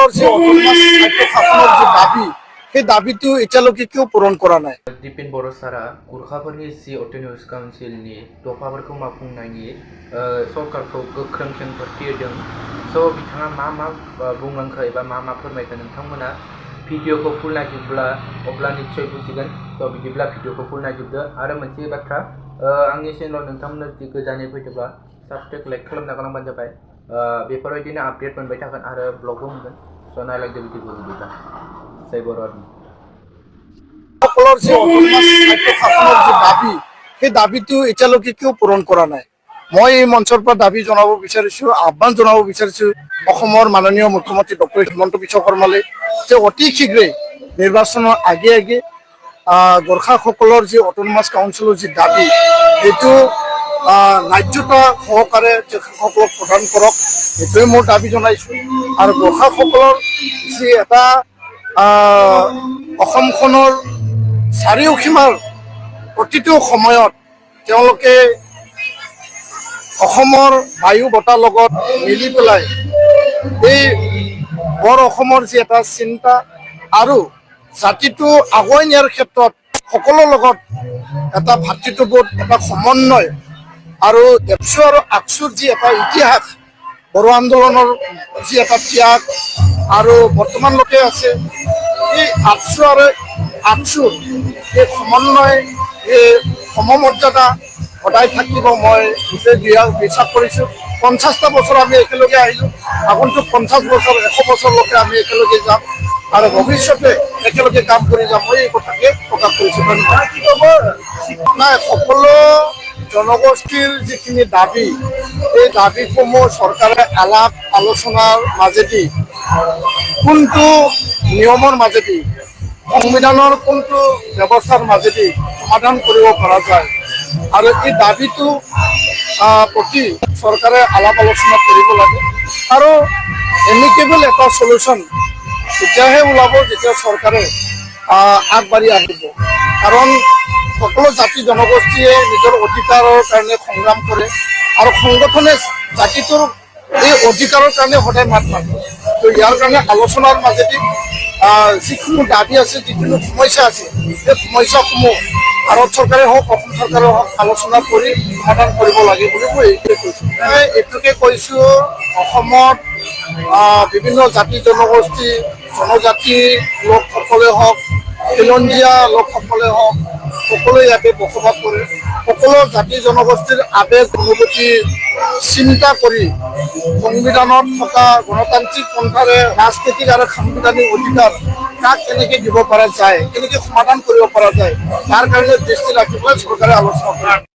সকলৰ যে অটোনমাস খাদ্য শাসনৰ যে দাবী সেই দাবীটো এতিয়ালৈকে কিয় পূৰণ কৰা নাই? दिपेन बर' सारा गुरखाफोरनि जि अट'नमास काउन्सिलनि दफाफोरखौ मावफुंनायनि सरकारखौ गोख्रों खेंफोरथि होदों। स' बिथाङा मा बुंलांखो एबा मा फोरमायखो नोंथांमोना भिडिअखौ फुल नायजोबब्ला अब्ला निस्सय बुजिगोन। स' बिदिब्ला भिडिअखौ फुल नायजोबदो। आरो मोनसे बाथ्रा, आंनि चेनेलाव नोंथांमोना जुदि गोजानै फैदोंब्ला साबस्क्राइब लाइक खालामना गालांबानो जाबाय। बेफोरबायदिनो आपडेट मोनबाय थागोन आरो ब्लगबो मोनगोन। स' नायलांदो भिडिअखौ बिदिब्ला। जय बर' आर्मि। সকলৰ যে অটোনমাস খাদ্য শাসনৰ যে দাবী সেই দাবীটো এতিয়ালৈকে কিয় পূৰণ কৰা নাই? মই এই মঞ্চৰ পৰা দাবী জনাব বিচাৰিছোঁ, আহ্বান জনাব বিচাৰিছোঁ অসমৰ মাননীয় মুখ্যমন্ত্ৰী ডক্টৰ হিমন্ত বিশ্ব শৰ্মালৈ যে অতি শীঘ্ৰে নিৰ্বাচনৰ আগে গোৰ্খাসকলৰ যি অটোনমাস কাউন্সিলৰ যি দাবী সেইটো ন্যায্যতা সহকাৰে তেখেতসকলক প্ৰদান কৰক, সেইটোৱে মোৰ দাবী জনাইছোঁ। আৰু গোৰ্খাসকলৰ যি এটা অসমখনৰ চাৰিওসীমাৰ প্ৰতিটো সময়ত তেওঁলোকে অসমৰ বায়ু বতাহৰ লগত মিলি পেলাই এই বৰ অসমৰ যি এটা চিন্তা আৰু জাতিটো আগুৱাই নিয়াৰ ক্ষেত্ৰত সকলোৰ লগত এটা ভাতৃত্ববোধ, এটা সমন্বয় আৰু দেৱচু আৰু আকচুৰ যি এটা ইতিহাস, বড়ো আন্দোলনৰ যি এটা ত্যাগ আৰু বৰ্তমানলৈকে আছে, এই আকচু আৰু আকচুৰ এই সমন্বয়, এই সমমৰ্যাদা সদায় থাকিব মই বিশ্বাস কৰিছোঁ। 50টা বছৰ আমি একেলগে আহিলোঁ, আগন্তুক 50 বছৰ 100 বছৰলৈকে আমি একেলগে যাম আৰু ভৱিষ্যতে একেলগে কাম কৰি যাম, মই এই কথাকে প্ৰকাশ কৰিছোঁ। নাই, সকলো জনগোষ্ঠীৰ যিখিনি দাবী এই দাবীসমূহ চৰকাৰে আলাপ আলোচনাৰ মাজেদি কোনটো নিয়মৰ মাজেদি সংবিধানৰ কোনটো ব্যৱস্থাৰ মাজেদি সমাধান কৰিব পৰা যায় আৰু এই দাবীটো প্ৰতি চৰকাৰে আলাপ আলোচনা কৰিব লাগে। আৰু এমিকেবল এটা চলিউশ্যন তেতিয়াহে ওলাব যেতিয়া চৰকাৰে আগবাঢ়ি আহিব। কাৰণ সকলো জাতি জনগোষ্ঠীয়ে নিজৰ অধিকাৰৰ কাৰণে সংগ্ৰাম কৰে আৰু সংগঠনে জাতিটোৰ এই অধিকাৰৰ কাৰণে সদায় মাত মাতে। তো ইয়াৰ কাৰণে আলোচনাৰ মাজেদি যিকোনো দাবী আছে, যিকোনো সমস্যা আছে, সেই সমস্যাসমূহ ভাৰত চৰকাৰে হওক, অসম চৰকাৰে হওক আলোচনা কৰি সমাধান কৰিব লাগে বুলি মই এইটোৱে কৈছোঁ। এইটোকে কৈছোঁ, অসমত বিভিন্ন জাতি জনগোষ্ঠী, জনজাতি লোকসকলে হওক, খিলঞ্জীয়া লোকসকলে হওক, সকলোৱে ইয়াতে বসবাস কৰে। সকলো জাতি জনগোষ্ঠীৰ আৱেগ অনুভূতি চিন্তা কৰি সংবিধানত থকা গণতান্ত্ৰিক পন্থাৰে ৰাজনৈতিক আৰু সাংবিধানিক অধিকাৰ কাক কেনেকৈ দিব পৰা যায়, কেনেকৈ সমাধান কৰিব পৰা যায়, তাৰ কাৰণে দৃষ্টি ৰাখি পেলাই চৰকাৰে আলোচনা কৰে।